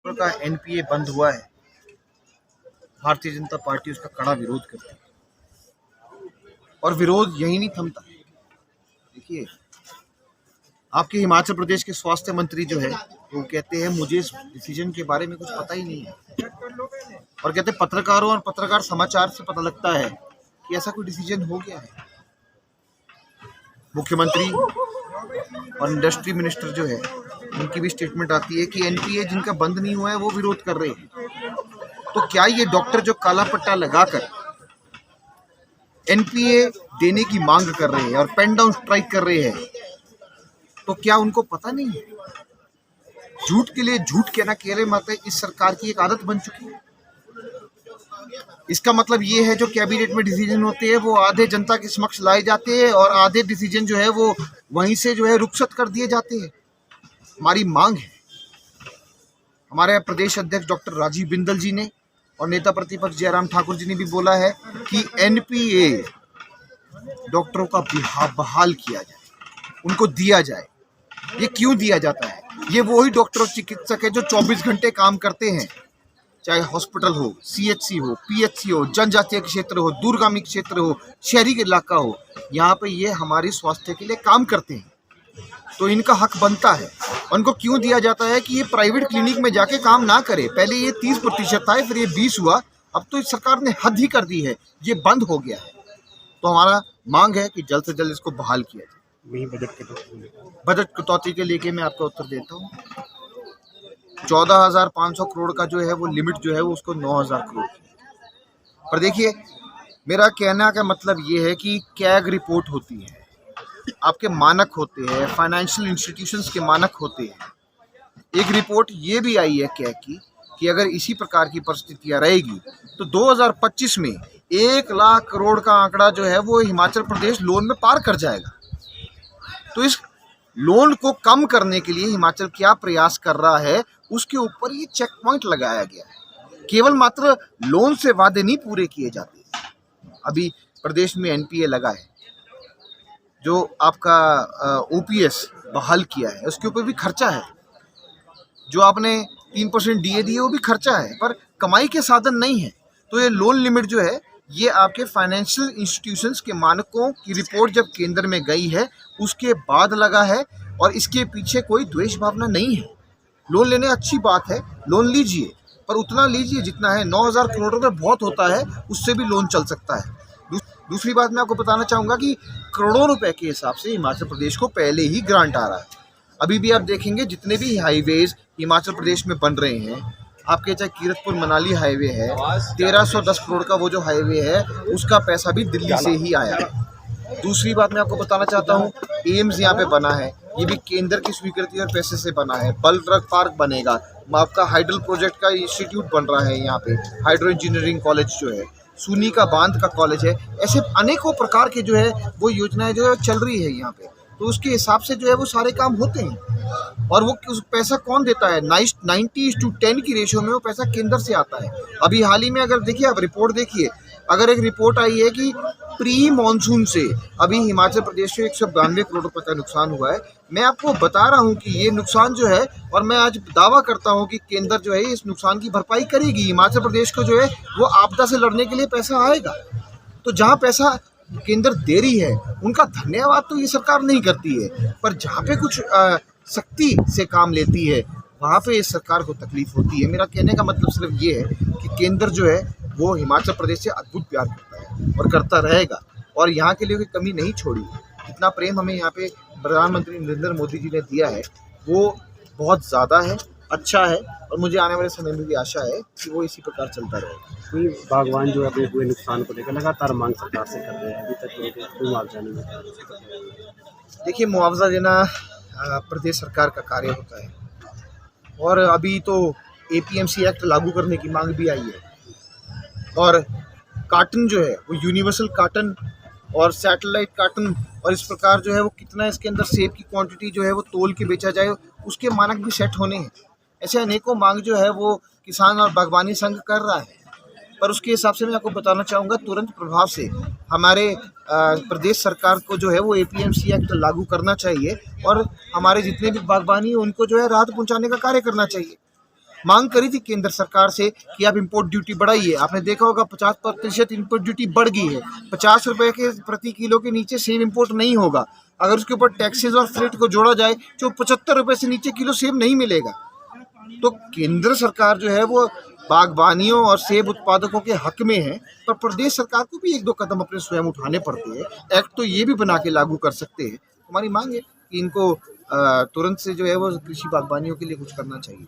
का एनपीए बंद हुआ है, भारतीय जनता पार्टी उसका कड़ा विरोध करती है और विरोध यही नहीं थमता। देखिए, आपके हिमाचल प्रदेश के स्वास्थ्य मंत्री जो है वो कहते हैं मुझे इस डिसीजन के बारे में कुछ पता ही नहीं है और कहते पत्रकारों और पत्रकार समाचार से पता लगता है कि ऐसा कोई डिसीजन हो गया है। मुख्यमंत्री और इंडस्ट्री मिनिस्टर जो है उनकी भी स्टेटमेंट आती है कि एनपीए जिनका बंद नहीं हुआ है वो विरोध कर रहे हैं। तो क्या ये डॉक्टर जो काला पट्टा लगाकर एनपीए देने की मांग कर रहे हैं और पेन डाउन स्ट्राइक कर रहे हैं, तो क्या उनको पता नहीं है? झूठ के लिए झूठ कहना केवल मात्र इस सरकार की एक आदत बन चुकी है। इसका मतलब ये है जो कैबिनेट में डिसीजन होते हैं वो आधे जनता के समक्ष लाए जाते हैं और आधे डिसीजन जो है वो वहीं से जो है रुखसत कर दिए जाते हैं। हमारी मांग है, हमारे प्रदेश अध्यक्ष डॉक्टर राजीव बिंदल जी ने और नेता प्रतिपक्ष जयराम ठाकुर जी ने भी बोला है कि एनपीए डॉक्टरों का बहाल किया जाए, उनको दिया जाए। ये क्यों दिया जाता है? ये वही डॉक्टर और चिकित्सक है जो 24 घंटे काम करते हैं, चाहे हॉस्पिटल हो, सीएचसी हो, पीएचसी हो, जनजातीय क्षेत्र हो, दूरगामी क्षेत्र हो, शहरी इलाका हो, यहाँ पे ये हमारी स्वास्थ्य के लिए काम करते हैं, तो इनका हक बनता है। उनको क्यों दिया जाता है कि ये प्राइवेट क्लिनिक में जाके काम ना करे? पहले ये 30% था, फिर ये 20 हुआ, अब तो इस सरकार ने हद ही कर दी है, ये बंद हो गया है। तो हमारा मांग है कि जल्द से जल्द इसको बहाल किया जाए। बजट कटौती के लेके मैं आपका उत्तर देता हूँ। 14,500 करोड़ का जो है वो लिमिट जो है वो उसको 9,000 करोड़ की। पर देखिए, मेरा कहना का मतलब ये है कि कैग रिपोर्ट होती है, आपके मानक होते हैं, फाइनेंशियल इंस्टीट्यूशंस के मानक होते हैं। एक रिपोर्ट ये भी आई है कैग की कि अगर इसी प्रकार की परिस्थितियाँ रहेगी तो 2025 में 1 लाख करोड़ का आंकड़ा जो है वो हिमाचल प्रदेश लोन में पार कर जाएगा। तो इस लोन को कम करने के लिए हिमाचल क्या प्रयास कर रहा है, उसके ऊपर ये चेक पॉइंट लगाया गया है। केवल मात्र लोन से वादे नहीं पूरे किए जाते। अभी प्रदेश में एनपीए लगा है, जो आपका ओपीएस बहाल किया है, उसके ऊपर भी खर्चा है। जो आपने 3% डीए दिए वो भी खर्चा है, पर कमाई के साधन नहीं है। तो ये लोन लिमिट जो है ये आपके फाइनेंशियल इंस्टीट्यूशंस के मानकों की रिपोर्ट जब केंद्र में गई है उसके बाद लगा है और इसके पीछे कोई द्वेष भावना नहीं है। लोन लेने अच्छी बात है, लोन लीजिए, पर उतना लीजिए जितना है। 9,000 करोड़ रुपये बहुत होता है, उससे भी लोन चल सकता है। दूसरी बात मैं आपको बताना चाहूँगा कि करोड़ों रुपए के हिसाब से हिमाचल प्रदेश को पहले ही ग्रांट आ रहा है। अभी भी आप देखेंगे जितने भी हाईवेज हिमाचल प्रदेश में बन रहे हैं, आपके चाहे कीरतपुर मनाली हाईवे है, 1310 करोड़ का वो जो हाईवे है उसका पैसा भी दिल्ली से ही आया है। दूसरी बात मैं आपको बताना चाहता हूँ, एम्स यहाँ पे बना है, ये भी केंद्र की स्वीकृति और पैसे से बना है। बल ड्रग पार्क बनेगा, आपका हाइडल प्रोजेक्ट का इंस्टीट्यूट बन रहा है यहाँ पे, हाइड्रो इंजीनियरिंग कॉलेज जो है, सूनी का बांध का कॉलेज है। ऐसे अनेकों प्रकार के जो है वो योजनाएं जो है चल रही है यहाँ पे। तो उसके हिसाब से जो है वो सारे काम होते हैं। और वो पैसा कौन देता है? 90:10 की रेशियो में वो पैसा केंद्र से आता है। अभी हाल ही में अगर देखिए, आप रिपोर्ट देखिए, अगर एक रिपोर्ट आई है कि प्री मानसून से अभी हिमाचल प्रदेश में 192 करोड़ रुपए का नुकसान हुआ है। मैं आपको बता रहा हूं कि ये नुकसान जो है, और मैं आज दावा करता हूं कि केंद्र जो है इस नुकसान की भरपाई करेगी। हिमाचल प्रदेश को जो है वो आपदा से लड़ने के लिए पैसा आएगा। तो जहां पैसा केंद्र दे रही है उनका धन्यवाद तो ये सरकार नहीं करती है, पर जहाँ पे कुछ सख्ती से काम लेती है वहाँ पे इस सरकार को तकलीफ होती है। मेरा कहने का मतलब सिर्फ ये है कि केंद्र जो है वो हिमाचल प्रदेश से अद्भुत प्यार करता है और करता रहेगा, और यहाँ के लिए कोई कमी नहीं छोड़ी। जितना प्रेम हमें यहाँ पे प्रधानमंत्री नरेंद्र मोदी जी ने दिया है वो बहुत ज़्यादा है, अच्छा है, और मुझे आने वाले समय में भी आशा है कि वो इसी प्रकार चलता रहेगा। कोई बागवान जो अपने हुए नुकसान को लेकर लगातार मांग सरकार से कर रहे हैं, अभी तक कोई मुआवजा नहीं मिला। देखिए, मुआवजा देना प्रदेश सरकार का कार्य होता है, और अभी तो एपीएमसी एक्ट लागू करने की मांग भी आई है, और कार्टन जो है वो यूनिवर्सल कार्टन और सैटेलाइट कार्टन, और इस प्रकार जो है वो कितना इसके अंदर सेब की क्वांटिटी जो है वो तोल के बेचा जाए, उसके मानक भी सेट होने हैं। ऐसे अनेकों मांग जो है वो किसान और बागवानी संघ कर रहा है, पर उसके हिसाब से मैं आपको बताना चाहूँगा तुरंत प्रभाव से हमारे प्रदेश सरकार को जो है वो एपीएमसी एक्ट लागू करना चाहिए और हमारे जितने भी बागबानी उनको जो है राहत पहुँचाने का कार्य करना चाहिए। मांग करी थी केंद्र सरकार से कि आप इंपोर्ट ड्यूटी बढ़ाइए। आपने देखा होगा 50% इंपोर्ट ड्यूटी बढ़ गई है। 50 रुपए के प्रति किलो के नीचे सेब इंपोर्ट नहीं होगा। अगर उसके ऊपर टैक्सेस और फ्रेट को जोड़ा जाए तो 75 रुपए से नीचे किलो सेब नहीं मिलेगा। तो केंद्र सरकार जो है वो बागबानियों और सेब उत्पादकों के हक में है, पर प्रदेश सरकार को भी एक दो कदम अपने स्वयं उठाने पड़ते हैं। एक्ट तो ये भी बना के लागू कर सकते हैं। हमारी मांग है कि इनको तुरंत से जो है वो कृषि बागबानियों के लिए कुछ करना चाहिए।